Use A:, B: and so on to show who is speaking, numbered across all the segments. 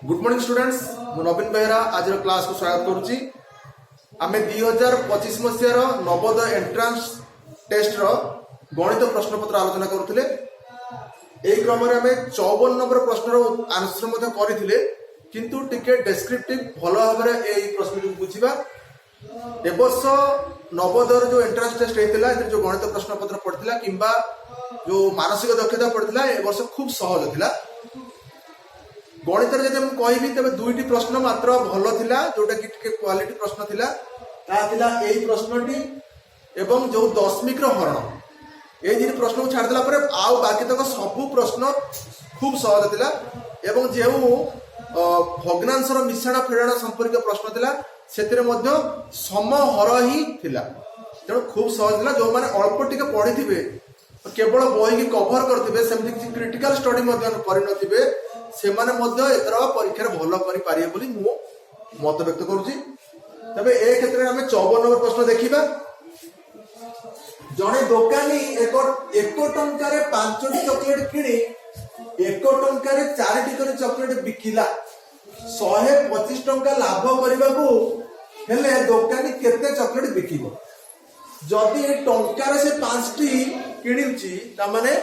A: Good morning students मु नवीन बेहरा आज class को स्वागत करुच्ची आम 2025 मसीहार नवोदय एंट्रांस टेस्ट रो गणित प्रश्नपत्र आलोचना करुले यही क्रम आम 54 नंबर प्रश्न आंसर करते किंतु टिके डेस्क्रिप्टिव भल भाव में प्रश्न को बुझा ए वर्ष नवोदय जो एंट्रांस टेस्ट होता है जो गणित प्रश्नपत्र पड़ता कि जो मानसिक दक्षता पड़ता ए वर्ष खूब सहज था गणित जब मुझे तेज दुईटी प्रश्न मात्र भल थिला जोटा कि क्वालिटी प्रश्न थिला यही प्रश्नटी एवं जो दशमिक हरण ये प्रश्न को छाड़देला पर आउ बाकी तक सबू प्रश्न खूब सहज थिला एवं जो भग्नांशर मिश्रण फेड़ाण संपर्क प्रश्न थिला सेतिरे मध्य समहर ही थिला तेणु खूब सहज थिला जो माने अल्प टिके पढ़ी केवल बही की कभर करथिबे सेमति किछि क्रिटिकल स्टडी मध्य करिनथिबे सेमाने मध्य एतर परीक्षा भल करि पारिबे बोली मु मत व्यक्त करूची। तबे ए क्षेत्र में हमें 54 नंबर प्रश्न देखिबा जणे दोकानी एक टंका रे 5टी चॉकलेट किनी 1 टंका रे 4टी कर चॉकलेट बिकिला 125 टंका लाभ करबा को हेले दोकानी केते चॉकलेट बिकिबो जदि टंका रे से 5टी किणुची ता माने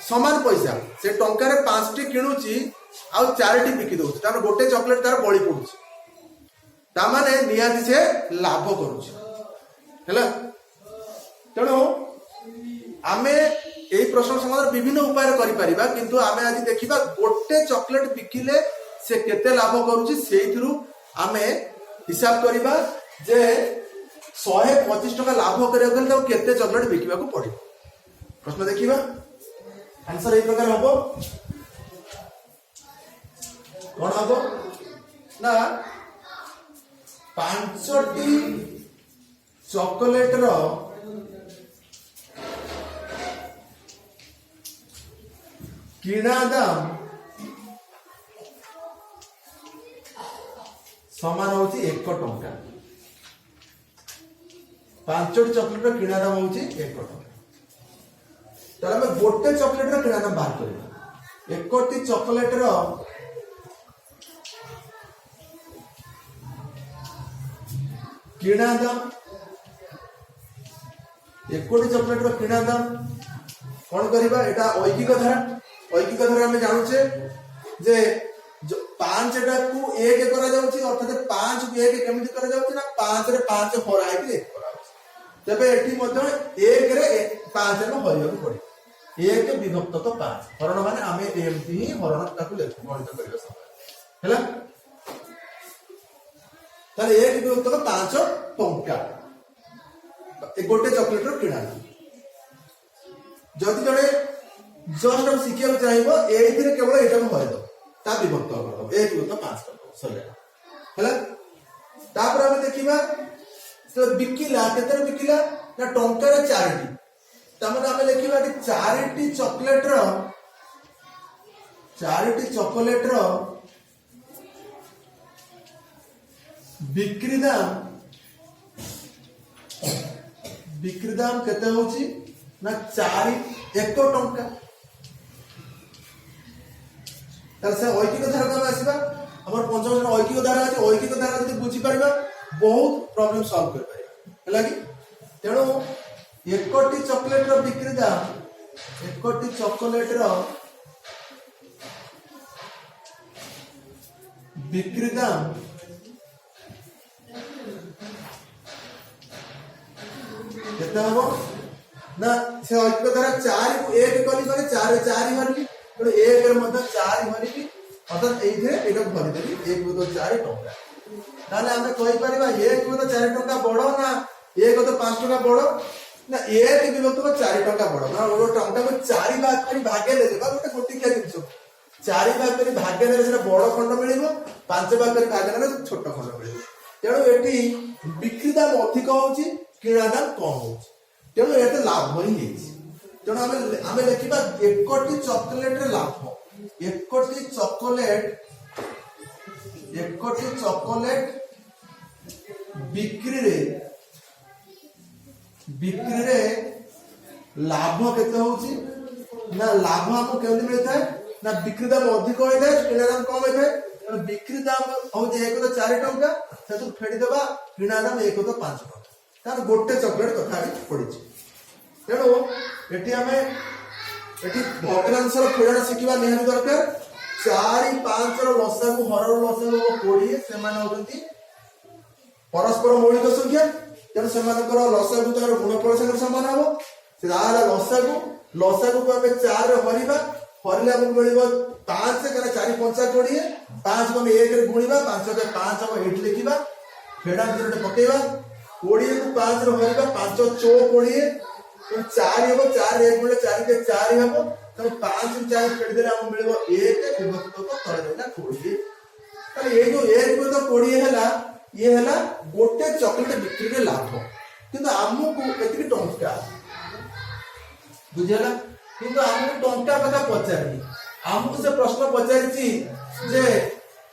A: समान पैसा से टंका रे 5टी किणुची आ 4टी बिकी दउछ तार गोटे चॉकलेट तार बळी पडुछ ता माने नियाति से लाभ करूछ हैला तेणु आमे एई प्रश्न समाधान विभिन्न उपाय करि परिबा किंतु आमे आज देखिबा गोटे चॉकलेट बिकिले से केते लाभ करूछ सेइथरु आमे हिसाब करिबा जे 125 टका लाभ करिया गले तो केते चॉकलेट बिकिबा को पड़े प्रश्न देखिबा आंसर एक प्रकार हबो कोन हबो ना 5टी चॉकलेट रो किना दाम समान होची 1 टंका 5टी चॉकलेट रो किना दाम होची 1 टंका तार में गोटे चॉकलेट रो किना दाम बाहर करबा 1टी चॉकलेट रो किना दाम 1टी चॉकलेट रो किना दाम कोन करबा एटा ऐकिक धारा हम जानू छे जे 5 टा को 1 करा जाउची अर्थात 5 को 1 केमिति करा जाउची ना 5 रे 5 हराई के 1 करा तबे एठी मध्य 1 रे 5 रे हरियो पड़े 1 विभक्त तो 5 हरण माने आमे एमती ही हरण ताकू लेखु गणित करियो समय हैला ताले 1 विभक्त तो 5 टंका ए गोटे चॉकलेट रो किना जदि जड़े जस्ट हम शिखिया चाहिबो एथिरे केवल एटा को हरै दो ता विभक्त करदो 1 विभक्त 5 करदो सरिया हैला तापर हम देखिबा तो बिकिला केतर बिकिला ना टंका रे 4टी तमने हमें लिखिबा कि 4टी चॉकलेट रो बिक्री दाम केते होची ना 1 टंका तार से ऐकिक धारा का आसीबा हमर पंचम जन ऐकिक धारा अछि ऐकिक धारा जति बुझी परबा बहुत प्रॉब्लम सॉल्व कर पारिबा हैला कि तेणु 1टी चॉकलेट रो बिक्री दाम 1टी चॉकलेट रो बिक्री दाम केते हबो ना से ऐकिक धारा 4 को 1 कली करे 4 4 हरली तो 1 रे मध्य 4 हरली अर्थात एथे एटा भरि देली 1 को 4 टंका ताले हमें कहि परिबा 1 को 4 टंका बड़ो ना 1 को 5 टंका बड़ो ना 1 विभक्त को 4 टंका बड़ो ना वो टंका को 4 भाग करी भागे ले देबा गोटे गोटी क्या दिसो 4 भाग करी भागे देले सेटा बड़ खंड मिलिबो 5 भाग करी भागे देले छोट खंड मिलिबो तेणु एटी बिक्री दाम अधिक होची किणा दाम कम होची तेणु एते लाभ ही हेची तेणु हमें लिखिबा 1टी चॉकलेट रे लाभ 1टी चॉकलेट बिक्री रे लाभ केते होची ना लाभ हमको केउति मिलता है ना बिक्री दाम अधिक होता है किणा दाम कम होता है बिक्री दाम हूँ 1 तो 4 टंका से फेड़ीदेवा किणा दाम 1 तो 5 टंका तार गोटे चॉकलेट कथा पड़ी तेणु ये आम ये भग्नांशर फेड़ना शिखा निहाती दरकार 4 5 लसा को हर लसा 20 से परस्पर मौलिक संख्या तेणु से लसा को गुणफल संख्या सामान हम लसा को आम 4 हरिबा हरिले हमको मिल 5 4 5 20 5 को हम 1 रे गुणिबा 5 के 5 हम 8 लिखिबा फेड़ा जोटे पकेबा 20 को 5 रे हरिबा 5 चौ 20 4 हेबो 4 रे 1 गुणे 4 के 4 हेबो तो 5 रे 4 फेड़ देले हमको मिलबो 1 विभक्त को तळे देला 20 ताले ये जो 1 को तो 20 हैला ये हैला गोटे चॉकलेट बिक्री रे लाभ किंतु हमको एतिकी टंका बुझियला किंतु हमको टंका कथा पचारनी हमको से प्रश्न पचारिची जे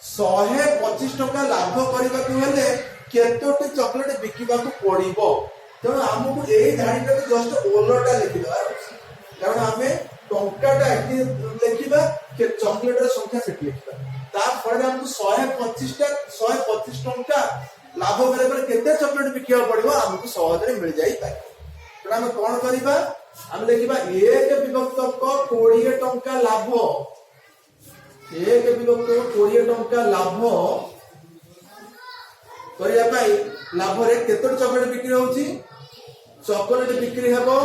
A: 125 टंका लाभ करबा को हेले केतोटी चॉकलेट बिकिबा को पड़िबो तेणु हमको एही धाड़ीटा जस्ट ओलटा लिखि दवा कारण हमें टंकाटा एठी लिखिबा के चॉकलेट रे संख्या सेट लिखिबा ता फळे हमको 125 टंका लाभ करे पर केते चॉकलेट बिकिबा पड़िबो हमको सहज रे मिल जाई पाए तेणु हम कोन करिबा हम लिखिबा 1 विभक्त को 20 टंका लाभ 1 विभक्त को 20 टंका लाभ करिया पाई लाभ रे केतोटी चॉकलेट बिक्री होउची चॉकलेट बिक्री हेबो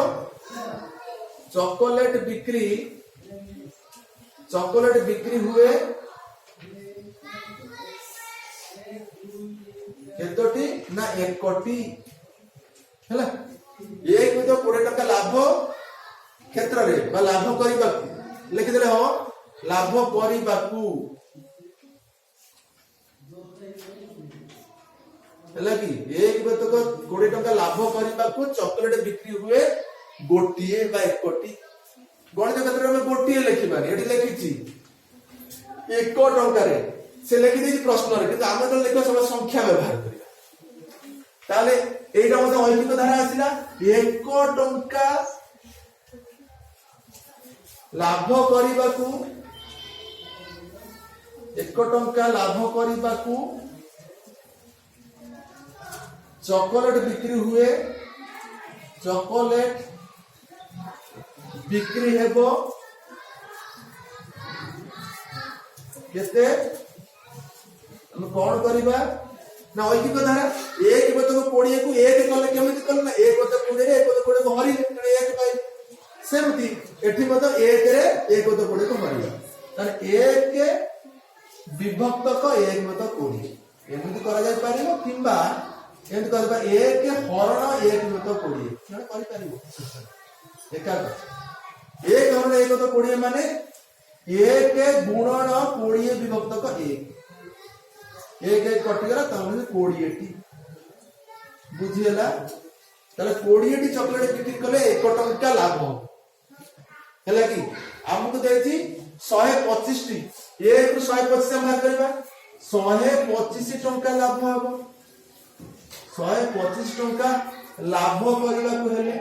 A: चॉकलेट बिक्री हुए केतोटी ना 1 कोटी हैला 1 में तो 20 टंका लाभ क्षेत्र रे बा लाभ करिबा लिखि देले हो लाभ करिबाकू हैला कि 1 में तो 20 टंका लाभ करिबाकू चॉकलेट बिक्री हुए गोटिए बा 1 कोटी गणित क्षेत्र में गोटिए लिखिबानी एठी लिखिची 1 टंका रे से लिखि देछि प्रश्न रे किंतु आमे तो लिखबा सब संख्या व्यवहार करिबा ताले एटा मते ऐकिक धारा आसिला 1 टंका लाभ करिबाकू 1 टंका लाभ करिबाकू चॉकलेट बिक्री हुए चॉकलेट बिक्री हेबो केते हम कौन करिबा ना ऐकिक धारा 1 बत को 20 को 1 कले केमिति कल ना 1 बत 20 रे 1 बत 20 को हरि 1 पाई सेमति एठी मत 1 रे 1 बत 20 को हरिबा तार 1 विभक्त को 1 बत 20 एमिति करा जाय पारिबो किंबा एमिति करबा 1 हरण 1 बत 20 जण करि पारिबो एका 1 हरण 1 बत 20 माने 1 गुणन 20 विभक्त को 1 1 कटिगला तमने 20 टी बुझियला तले 20 टी चॉकलेट बिक्री कले 1 टंका लाभ हैला कि हमको देछि 125 टी 1 रु 125 से भाग करबा 125 टंका लाभ हबो 125 टंका लाभ करबा को हेले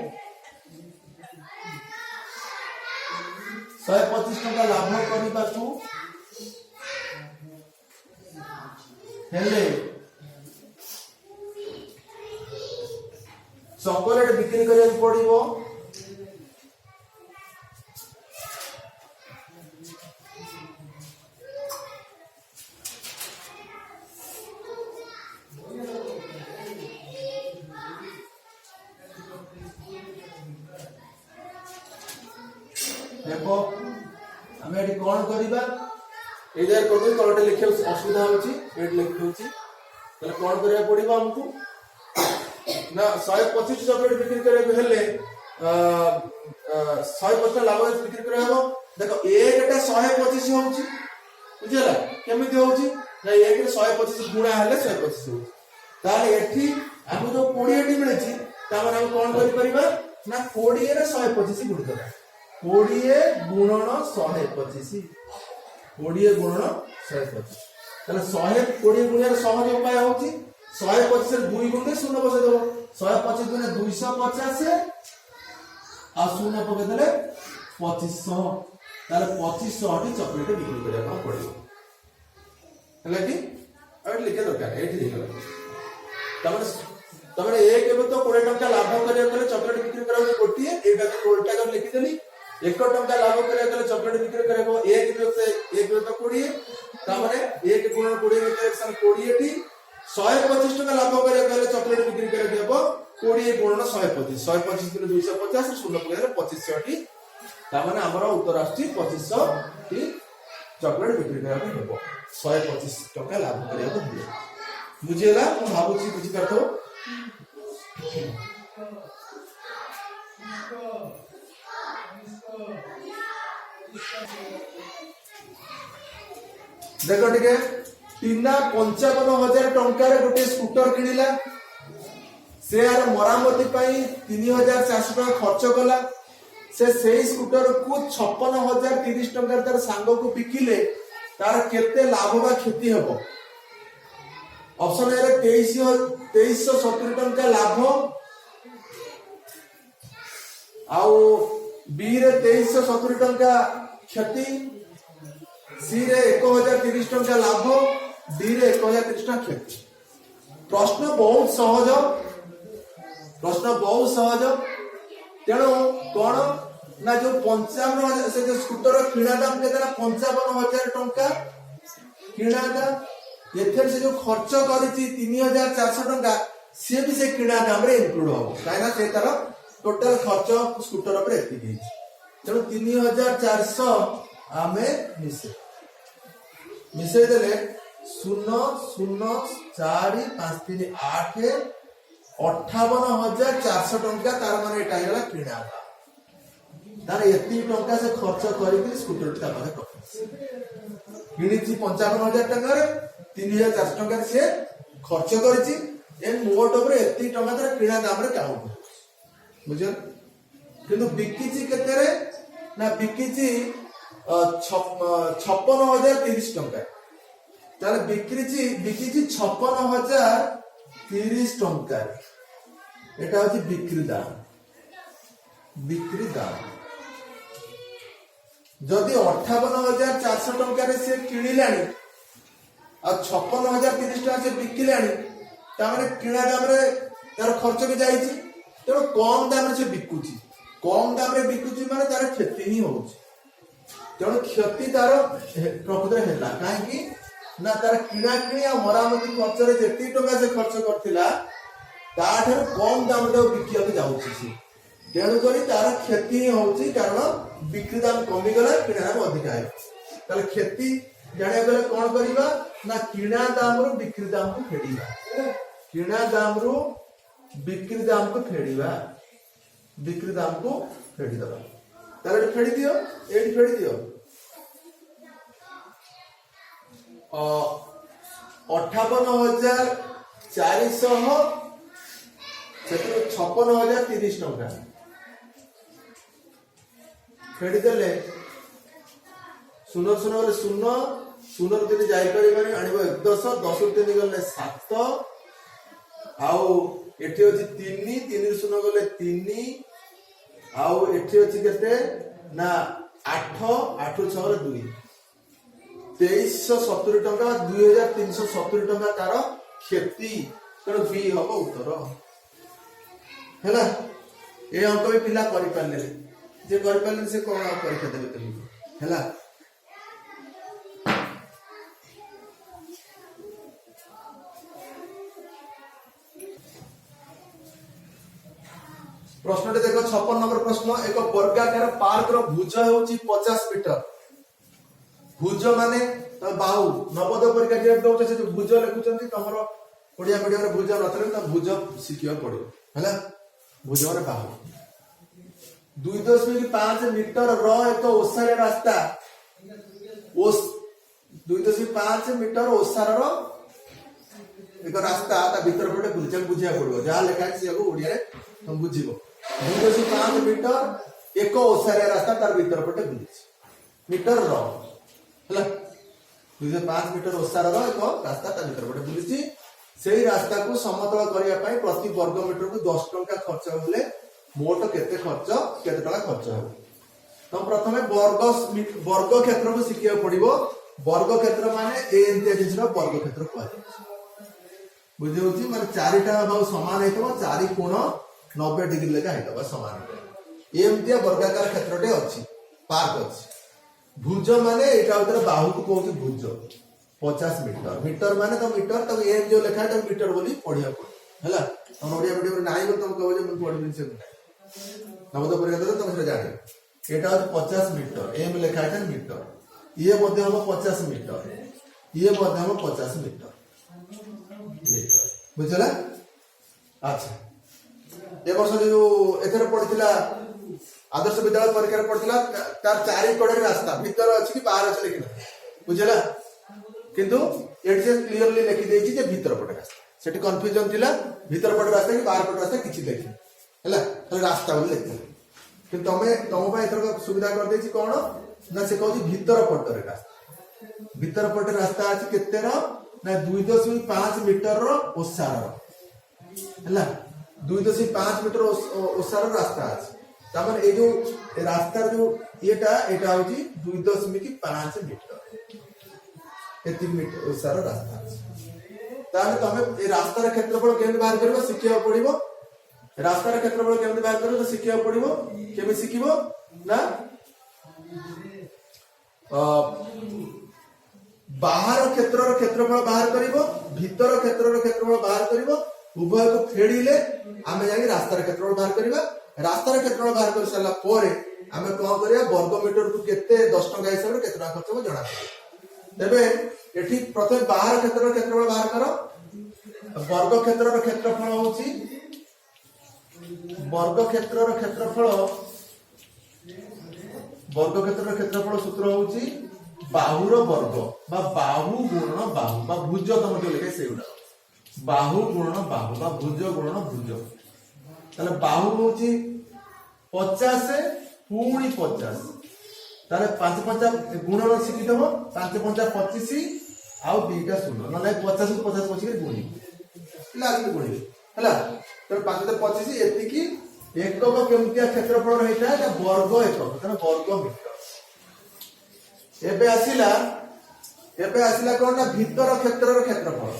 A: 125 टंका लाभ करबा को हेले चॉकलेट बिक्री करे पड़िबो देखो हमें एटी कोन करिबा ए जाय कर दो तळटे लिखे असुविधा होची एट लिखि होची तले कोन करिया पड़िबा हमको ना 125 चॉकलेट बिक्री करे हेले 150 लाभ बिक्री करे हबो देखो एकटा 125 होची बुझला केमिति होची ना एक रे 125 गुणा हेले 125 होची ताले एठी हम जो 20 टी मिलेची ता माने हम कोन करि परिबा ना 20 रे 125 गुण देबा 20 गुणन 125 20 गुणन 125 ताले 120 गुणन सहज उपाय होची 125 रे 2 गुण दे 0 बसे देबो 125 गुणे 250 आ 0 पके देले 2500 ताले 2500 टी चॉकलेट बिक्री करबा पड़िबो हला कि और लिखे दरकार एठी लिखला तमरे एक एबे तो 20 टंका लाभ करिया गले चॉकलेट बिक्री करा गोटी एटा को उल्टा कर लिखि देली 1 टंका लाभ करिया गले चॉकलेट बिक्री करबो एक तो 20 तमरे 1 गुणन 20 में 120 टी 125 टका लाभ करिया गले चॉकलेट बिक्री करा देबो 20 गुणन 125 125 गुणन 250 शून्य पगले 2500 टी तमने हमर उत्तर आछि 2500 टी चॉकलेट बिक्री करा देबो 125 टका लाभ करिया देबो बुझेला हम भाबुची बुझी करथो देखो टिके टीना 55,000 टंकार गोटे स्कूटर किनिला से यार मरामती पाई 3,400 टका खर्च कला से स्कूटर को 56,030 टंकार तार सांग को बिकिले तार केते लाभ बा क्षति हबो ऑप्शन ए रे 2370 टंका लाभ आउ बी रे 2370 टंका क्षति सी रे 1030 टंका लाभ डी रे 1030 टंका क्षति प्रश्न बहुत सहज तेणु कौन ना जो 55,000 से जो स्कूटर किणा दाम केतना 55,000 टंका किणा दाम एथर से जो खर्च करिछि 3,400 टंका से भी से किणा दाम रे इंक्लूड हो कायना से तार टोटल खर्च स्कूटर पर एति गेछि तेणु 3,400 आमे मिसे देले 0 0 4 5 3 8 58,400 टंका तार माने एटा हैला किणा तार एति टंका से खर्च करिकि स्कूटर ता पाखे कछि किनिछि 55,000 टंका रे 3,400 टंका से खर्च करिछि ए मोट ऊपर एति टंका तार किणा दाम रे काउंट बुझल किंतु बिकिछि केते रे ना बिकिछि 56,030 टंका ताले बिकिछि 56,030 टंका एटा होछि बिक्री दाम जदि 58,400 टंका रे से किनिलानी आ 56,030 टंका से बिकिलानी तामाने किणा दाम रे तार खर्च के जाईछि तेणु कम दाम रे से बिकुछि कम दाम रे बिकुछि माने तार क्षति ही होछि तेणु क्षति तार प्रकृत हेला काहे कि ना तार किणा किणी आ मरामती खर्च रे जेति टंका से खर्च करथिला ताठर कम दाम रे बिकिया के जाउछि से तेणु करी तार क्षति ही होछि कारण बिक्री दाम कमी गला किणा दाम अधिक आय ताले क्षति जाने गले कोन करिबा ना किणा दाम रो बिक्री दाम को फेडीबा किणा दाम रो बिक्री दाम को फेडीबा बिक्री दाम को फेडी दबा ताले फेडी दियो एडी फेडी दियो 58,400 से 56,030 टंका फेडी देले शून्य शून्य गले शून्य शून्य दिन जाई परिबानी आनिबो 10 10 दिन गले 7 आउ एठी अछि 3 3 शून्य गले 3 आउ एठी अछि केते ना 8 8 6 गले 2 2370 टंका 2,370 टंका तार क्षति तेणु बी हम उत्तर है ये अंक भी पिला करि पारले जे करि पारले से कोन परीक्षा देबे तुम हैला प्रश्न देखो 56 नंबर प्रश्न एक वर्गाकार पार्क रो भुज होची 50 मीटर भुज माने बाहु नवोदय परीक्षा जे दउछ से भुज लिखुचंती तमरो ओडिया मीडियम रे भुज नथले त भुज सिखियो पड़ो हैला भुज माने बाहु 2.5 मीटर रो एक ओसारे रास्ता ओस 2.5 मीटर ओसार रो एक रास्ता ता भीतर पटे बुझा बुझिया पड़ो जा लेखा से को ओडिया रे तुम बुझिबो 2.5 मीटर एक ओसारे रास्ता तार भीतर पटे बुझिछ मीटर रो हला 2.5 मीटर ओसार रो एक रास्ता तार भीतर पटे बुझिछ सेही रास्ता को समतल करिया पई प्रति वर्ग मीटर को 10 टंका खर्च होले मोट केते खर्च केते टका खर्च हो तो प्रथम वर्ग क्षेत्र को शिखा पड़ो। वर्ग क्षेत्र माने एमती जिन वर्ग क्षेत्र कह बुझे माने चारिटा भाव सामान हो 4 कोण 90 डिग्री लेखा हो सामान एमती वर्गाकार क्षेत्रटे अच्छी पार्क अच्छी। भुज माने यहाँ बाहु को कहते भुज 50 मीटर मीटर माने तो मीटर तक एम जो लिखा है मीटर बोली पढ़िया पड़े है तुम ओडिया मीडियम ना तुम कह पढ़ी से नवोदय परीक्षा तुम से जान यहाँ 50 मीटर एम लिखा है मीटर ये हम 50 मीटर ये हम 50 मीटर बुझला। अच्छा ए वर्ष जो एथर पड़ता आदर्श विद्यालय परीक्षा पड़ता तार 4 कड़े रास्ता भीतर अच्छी कि बाहर अच्छे लिखना बुझला किंतु ये क्लीयरली लिखी देछि जे भीतर पटे रास्ता सेठी कंफ्यूजन थिला भीतर पटे रास्ता कि बाहर पटे रास्ता किछि देखि हैला खाली रास्ता बोल लिखि किंतु तुम पे एथर सुविधा कर देछि कोन ना से कहछि भीतर पटे रास्ता भीतर पटे रास्ता अछि केते रो ना 2.5 मीटर रो ओसार हैला 2.5 मीटर ओसार रास्ता अछि तामन ए जो रास्ता जो एटा होछि 2.5 मीटर एति मीटर ओसार रास्ता ताले तमे ए रास्तार क्षेत्रफल केमि बाहर करबो शिखिया पड़िबो। रास्तार क्षेत्रफल केमि बाहर करबो तो शिखिया पड़िबो केमि शिखिबो ना बाहर क्षेत्रर क्षेत्रफल बाहर करिवो भीतर क्षेत्रर क्षेत्रफल बाहर करिवो उभय को फेड़ीले आमे जाई रास्तार क्षेत्रफल बाहर करिवा। रास्तार क्षेत्रफल बाहर कर साला पोरे आमे कोन करिया वर्ग मीटर को केते 10 टका हिसाब रे केतना खर्च हो जणा पड़े। तबे एठी प्रथम बाहर क्षेत्रफल बाहर करो वर्ग क्षेत्रर क्षेत्रफल होची वर्ग क्षेत्रर क्षेत्रफल सूत्र होची बाहुर वर्ग बा बाहु गुणन बाहु बा भुज तुम जो लिखे सेउडा बाहु गुणन बाहु बा भुज गुणन भुज ताले बाहु होची 50 पुणी 50 ताले 5 गुणन शिखि दबो 5 25 आउ 2टा शून्य नले 50 को 50 पछी गुणी लागी गुणी हला तो 5 25 एति की एकक केमतिया क्षेत्रफल रहिता है वर्ग एकक तने वर्ग मीटर। एबे आसिला कोन ना भीतर क्षेत्रर क्षेत्रफल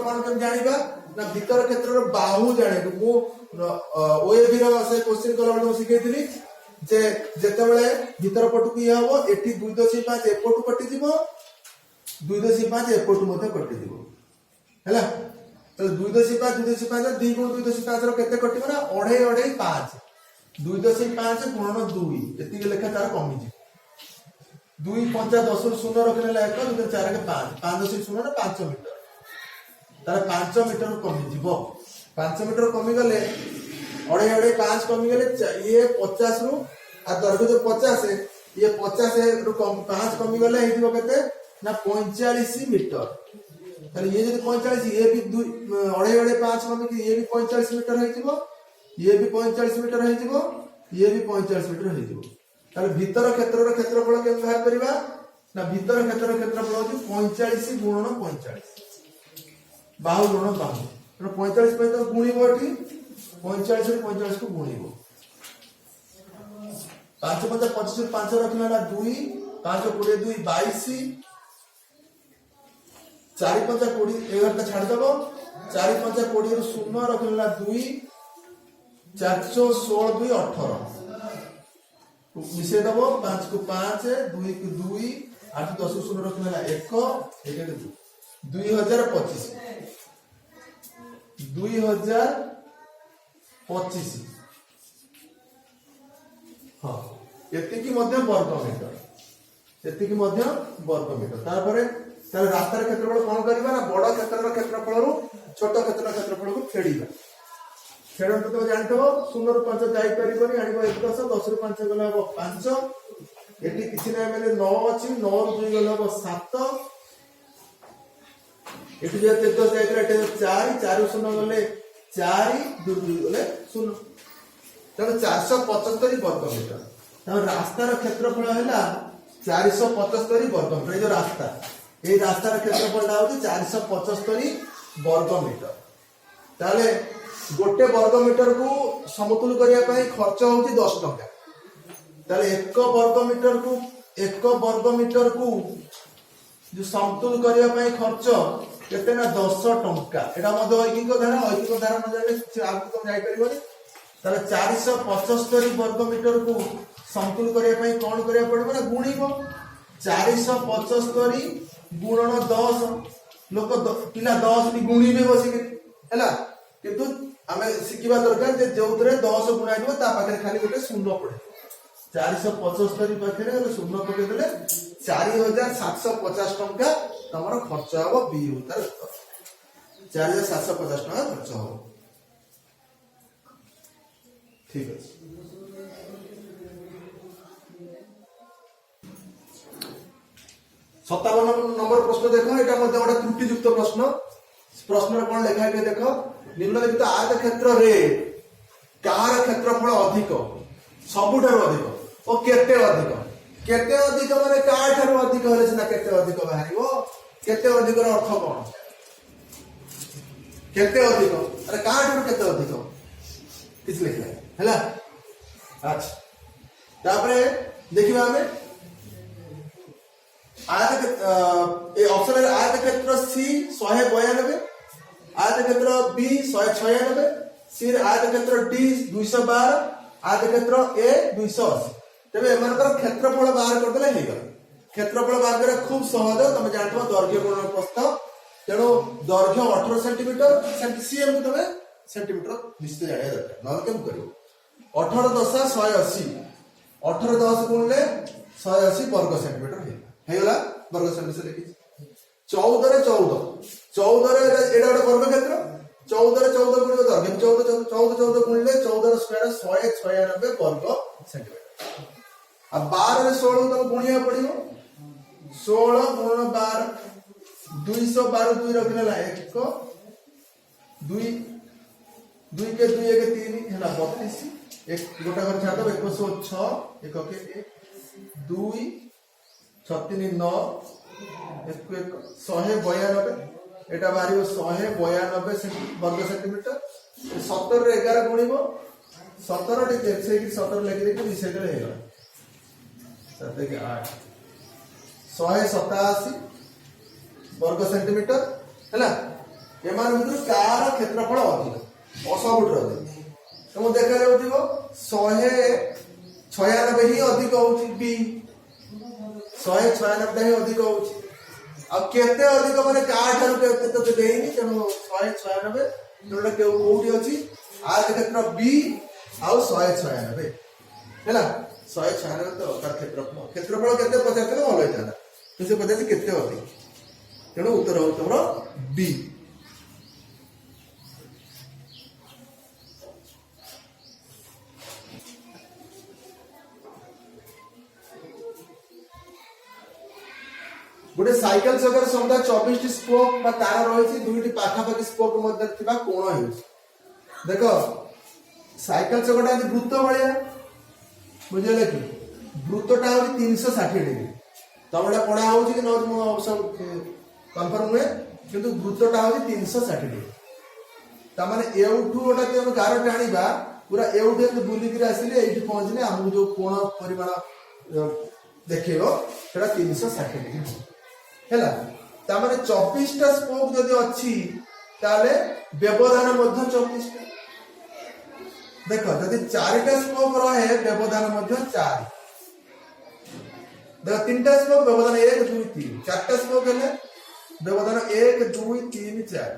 A: कोन केम जानिबा ना भीतर क्षेत्रर बाहु जाने को ओएबी रो से क्वेश्चन कला सिखैथिली जे जेतेबेले भीतर पटु की हबो एठी 2.5 एपटु कटि दिबो 2.5 एपटु मध्ये कटि दिबो हैला तो 2.5 2 गुण 2.5 रो केते कटिबो ना 2.5 2.5 गुणन 2 एति लेखा तार कमी जी 2 5 10 शून्य रखले ला 1 2 4 के 5 5 शून्य ना 5 मीटर तार 5 मीटर कमी जीवो 5 मीटर कमी गले 2.5 कमी गले ये 50 रु आ दर्घ जो 50 है ये 50 रु 5 कमी गले हेदिबो केते ना 45 मीटर ताले ये जदी 45 ये भी 2.5 कमी कि ये भी 45 मीटर हेजिबो ये भी 45 मीटर हेजिबो ये भी 45 मीटर हेजिबो ताले भीतर क्षेत्रर क्षेत्रफल के बाहर करबा ना भीतर क्षेत्रर क्षेत्रफल होची 45 गुणन 45 बाहु गुणन बाहु तो 45 पे तो गुणिबो एठी 45 रे 45 को गुणिबो 5 5 25 5 रखना 2 5 20 2 22 4 5 20 11 का छाड़ दबो 4 5 20 रो शून्य रखना 2 416 2 18 मिसे दबो 5 को 5 2 को 2 8 10 शून्य रखना 1 2025 हाँ एतिकी मध्य वर्ग मीटर एतिकी मध्य वर्ग मीटर तारपरे तार रास्तार क्षेत्रफल कोन करबा ना बड़ क्षेत्रर क्षेत्रफल रु छोट क्षेत्रर क्षेत्रफल को फेडीबा फेडन तो जानथबो 0 रु 5 जाई परिबनी आनिबो 10 10 रु 5 गला हो 5 एटी किछि नै माने 9 अछि 9 रु 2 गला हो 7 एटी जे 10 जाई एटे 4 4 रु 0 गले 4 2 2 गले 0 तब 475 वर्ग मीटर तब रास्तार क्षेत्रफल हैला 475 वर्ग मीटर जो रास्ता ए रास्तार क्षेत्रफल होती 475 वर्ग मीटर ताले गोटे वर्ग मीटर को समतुल करिया पई खर्च होती 10 टका ताले 1 वर्ग मीटर को जो समतुल करने ପାଇଁ ଖର୍ଚ୍ଚ केते ना 10 टंका एटा मध्य ऐकिक धारा न जाने से आगु तो जाई परिबनी ताले 475 वर्ग मीटर को समतुल करने ପାଇଁ कोन करिया पड़बो ना गुणिबो 475 गुणन 10 लोक पिला 10 भी गुणिबे बसी हैला किंतु आमे सिकिबा दरकार जे जोतरे 10 गुणाइबो ता पाखरे खाली गोटे शून्य पड़े 475 पाखरे शून्य पके देले 4750 टंका तमरो खर्च हबो बी उतार 4750 टंका खर्च हबो ठीक है 57 नंबर प्रश्न देखो एटा मध्ये गोटे त्रुटियुक्त प्रश्न प्रश्न कोन लेखा है देखो निम्नलिखित आयत क्षेत्र रे कार क्षेत्रफल अधिक सबुठार अधिक और केते अधिक माने कार ठार अधिक होले सिना केते अधिक बाहरिबो केते अधिक रो अर्थ कोन केते अधिक अरे कार ठार केते अधिक किछ लिखला हैला अच्छा तापरे देखिबा हमें आयत ए ऑप्शन है आयत क्षेत्र सी 192 आयत क्षेत्र बी 196 सी आयत क्षेत्र डी 212 आयत क्षेत्र ए 280 तबे एमानकर क्षेत्रफल बाहर कर देले हे गल क्षेत्रफल बाहर करे खूब सहज तमे जानथबो दैर्घ्य गुणन प्रस्थ तेनो दैर्घ्य 18 सेंटीमीटर सीएम तमे सेंटीमीटर निश्चित जाने दरकार न केम करियो 18 दशा 180 18 10 गुणले 180 वर्ग सेंटीमीटर हे गला वर्ग सेंटीमीटर लिखि 14 रे 14 रे एडा वर्ग क्षेत्र 14 रे 14 गुणिले दैर्घ्य 14 गुणिले 14 रो स्क्वायर 196 वर्ग सेंटीमीटर अब 12 रे 16 तो गुणिया पड़ियो 16 गुणन 12 212 2 रखले 1 2 2 के 2 1 के 3 हैला 32 एक गोटा घर छाड़ दो 106 1 के 1 2 36 9 1 192 एटा बारियो 192 वर्ग सेंटीमीटर 17 रे 11 गुणिबो 17 टी से 17 लेके देखि विषय रे हेला 7 के 8 187 वर्ग सेंटीमीटर हैला एमान भितर कार क्षेत्रफल अधिक असबुटर अधिक तुम देखा जाउथिबो 196 ही अधिक होउची बी 196 ही अधिक होउची अब केते अधिक माने कार ठार केते तो देइनी तेनो 196 जोटा के कोठी अछि आयत क्षेत्र बी आउ 196 हैला 196 तो कार क्षेत्रफल केते पचाते भलो होइताना तो से पचाते केते अधिक तेनो उत्तर हो तमरो बी गोटे साइकेल चकर समदा 24 टी स्पोक बा तार रहिछि दुईटी पाखा पाखी स्पोक मध्ये थिबा कोण हेउछि देखो साइकेल चकटा जे वृत्त भलिया बुझले कि वृत्तटा हो 360 डिग्री तमडा पडा होछि कि न मो सब कंफर्म हुए किंतु वृत्तटा हो 360 डिग्री त माने एउठू ओटा ते हम गार टाणीबा पूरा एउठे बुली के आसीले एठी पहुंचले हम जो कोण परिमाण देखियो सेटा 360 डिग्री हैला ता माने 24 टा स्पोक जदी अछि ताले व्यवधान मध्ये 24 टा देखो जदी 4 टा स्पोक रहे व्यवधान मध्ये 4 देखो 3 टा स्पोक व्यवधान 1 2 3 4 टा स्पोक हेले व्यवधान 1 2 3 4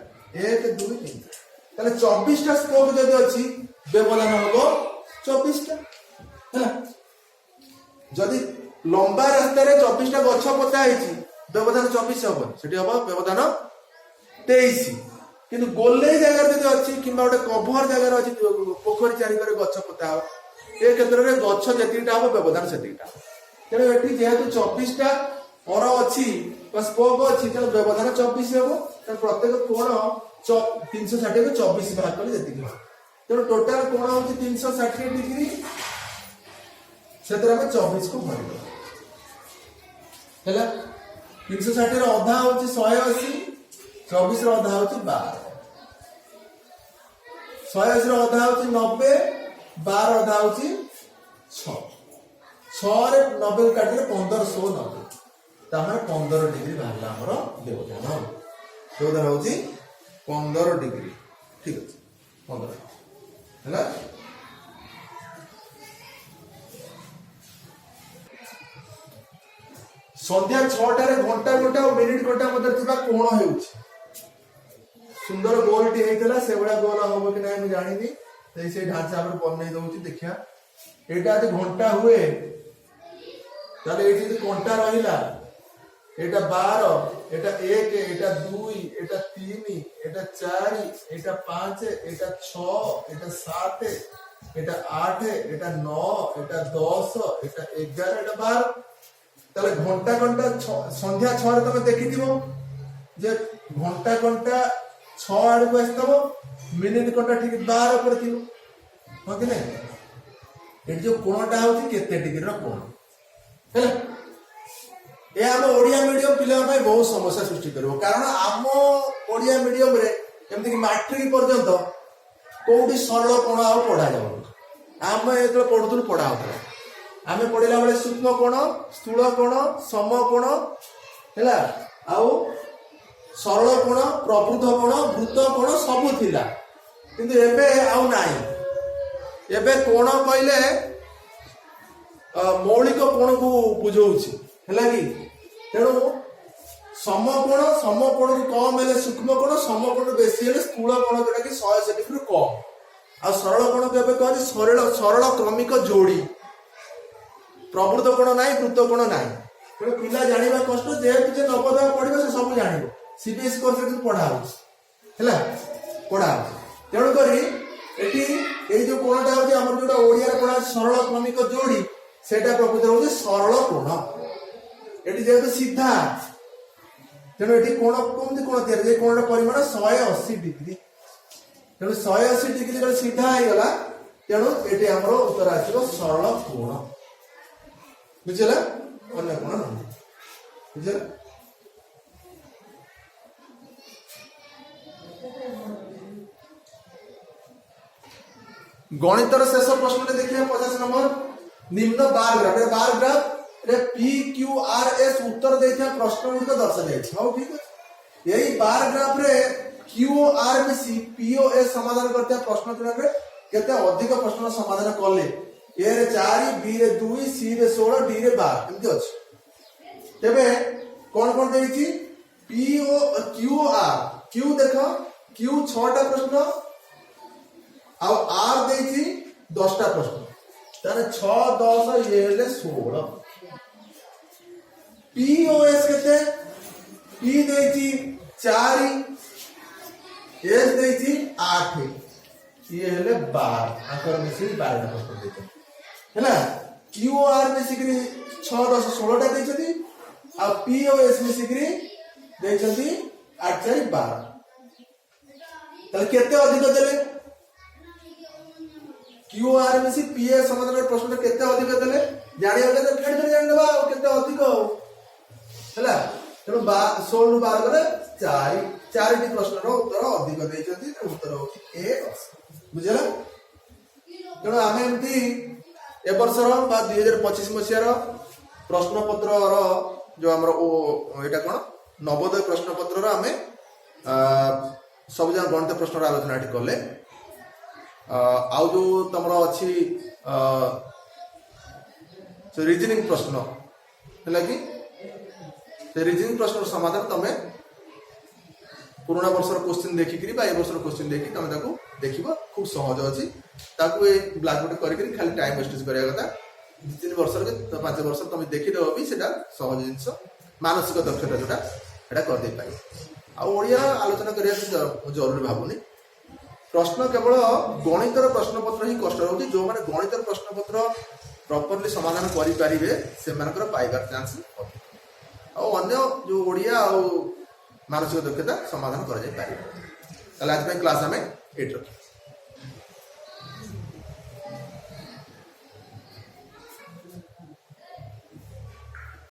A: 1 2 3 ताले 24 टा स्पोक जदी अछि व्यवधान होबो 24 टा हैला जदी लंबा रास्ता रे 24 टा गछ पता आइछि व्यवधान 24 हबो सेठी हबो व्यवधान 23 किंतु गोले जगह जदी अछि किबा ओटे कभर जगह अछि पोखरी चारि करे गछ पता हो ए क्षेत्र रे गछ जतिटा हबो व्यवधान सेतिटा तेरे एठी जेहेतु 24 टा पर अछि बस स्पोक अछि त व्यवधान 24 हबो त प्रत्येक कोण 360 को 24 भाग कर जति तेरे टोटल कोण होछि 360 डिग्री सेतरा में 24 को भरिबो हैला 360 रो आधा होची 180 24 रो आधा होची 12 180 रो आधा होची 90 12 आधा होची 6 6 90 काटिले 1590 तामे 15 डिग्री बाहरला हमर व्यवधान होउची 15 डिग्री ठीक अछि 15 हैला संध्या 6 घंटा घंटा और मिनिट घंटा मध्य थिबा कोण हेउची सुंदर गोलटी हेतला से बडा गोल होबो कि नै हम जानिनी से ढांचा पर बनै दउची देखिया एटा जे घंटा हुए ताले एठी जे घंटा रहिला एटा 12 एटा 1 एटा 2 एटा 3 एटा 4 एटा 5 एटा 6 एटा 7 एटा 8 एटा 9 एटा 10 एटा 11 एटा 12 ताले घंटा घंटा संध्या 6 रे तमे देखिथिबो जे घंटा घंटा 6 आड़ को आस्तबो मिनिट घंटा ठीक 12 पर थिबो हो कि नै ए जो कोणटा होची केते डिग्री रो कोण हैला ए हम ओडिया मीडियम पिला भाई बहुत समस्या सृष्टि करबो कारण हम ओडिया मीडियम रे जेमति कि मैट्रिक पर्यंत कोउडी सरल कोण आ पढा जाउ हम एतो पढुतु पढा होता आमे पढिला बेले सूक्ष्म कोण स्थूल कोण सम कोण हैला आउ सरल कोण प्रबुद्ध कोण वृत्त कोण सब थिला किंतु एबे आउ नाही एबे कोण कहले मौलिक कोण को बुझौछि हैला कि तेणु सम कोण को कम हेले सूक्ष्म कोण सम कोण बेसी हेले स्थूल कोण जोटा कि 100 सेंटीमीटर कम आ सरल कोण को एबे कहछि सरल क्रमिक जोड़ी प्रबुद्ध कोण नाही वृत्त कोण नाही तेणु पिला जानिबा कष्ट जेहेतु जे नवोदय पढिबो से सब जानिबो सीबीएस कोर्स रे पढा होछि हैला पढा तेणु करी एटी ए जो कोणटा होछि हमर जोटा ओडिया पढा सरल क्रमिक जोड़ी सेटा प्रकृत होछि सरल कोण एटी जेहेतु सीधा तेणु एटी कोण कोमति कोण तयार जे कोणर परिमाण 180 डिग्री तेणु 180 डिग्री रे सीधा आइ गला तेणु एटी हमर उत्तर आछिबो सरल कोण बुझला अन्य कोण नहीं बुझला गणितर शेष प्रश्न रे देखिए 50 नंबर निम्न बार ग्राफ रे पी क्यू आर एस उत्तर देथिया प्रश्न गुड दर्शा जाय छै हाउ ठीक है यही बार ग्राफ रे क्यू आर मिसी पी ओ एस समाधान करते प्रश्न तुलना रे केते अधिक प्रश्न समाधान करले ए रे 4 बी रे 2 सी रे 16 डी रे 12 एमति अछि तबे कोन कोन देछि P O Q R Q देखो क्यू 6 टा प्रश्न आ आर देछि 10 टा प्रश्न तारे 6 10 ये ले 16 पी ओ एस केते पी देछि 4 एस देछि 8 ये हेले 12 आकर मिसी 12 टा प्रश्न देछि हैला क्यू आर मिसिकरी 6 10 16 टा देछथि आ पी ओ एस मिसिकरी देछथि 8 4 12 तले केते अधिक देले क्यू आर मिसी पी ए समाधान प्रश्न केते अधिक देले जानि होले तो फेड जानि देबा केते अधिक हैला तेणु 16 रु 12 करे 4 टी प्रश्न रो उत्तर अधिक देछथि उत्तर होछि ए बुझला तेणु आमे एमती ए वर्षर बा 2025 मसियार प्रश्न पत्र रो जो हमर एटा कोन नवोदय प्रश्न पत्र रो आमे सब जन गणित प्रश्न आलोचना करले आउ जो तमरो अछि रीजनिंग प्रश्न है कि रीजनिंग प्रश्न समाधान तमे पुराना वर्षर क्वेश्चन देखिकरी बा ए वर्षर क्वेश्चन देखि तमे ताकू देखिबो खूब सहज अछि ताकू ए ब्लैक बोर्ड करिकरी खाली टाइम वेस्टेज करिया कथा 3 वर्षर के 5 वर्ष तमे देखि देबो भी सेटा सहज जिंस मानसिक दक्षता जोटा एटा कर दे पाई आ ओडिया आलोचना करिया जरूरी भाबुनी प्रश्न केवल गणितर प्रश्न पत्र ही कष्ट रहउची जो माने गणितर प्रश्न पत्र प्रॉपर्ली समाधान करि परिबे से मानकर पाइबार चांस आ अन्य जो ओडिया आ मानसिक दक्षता समाधान कर जाय पारिबे तले आज क्लास हमें एट रखी।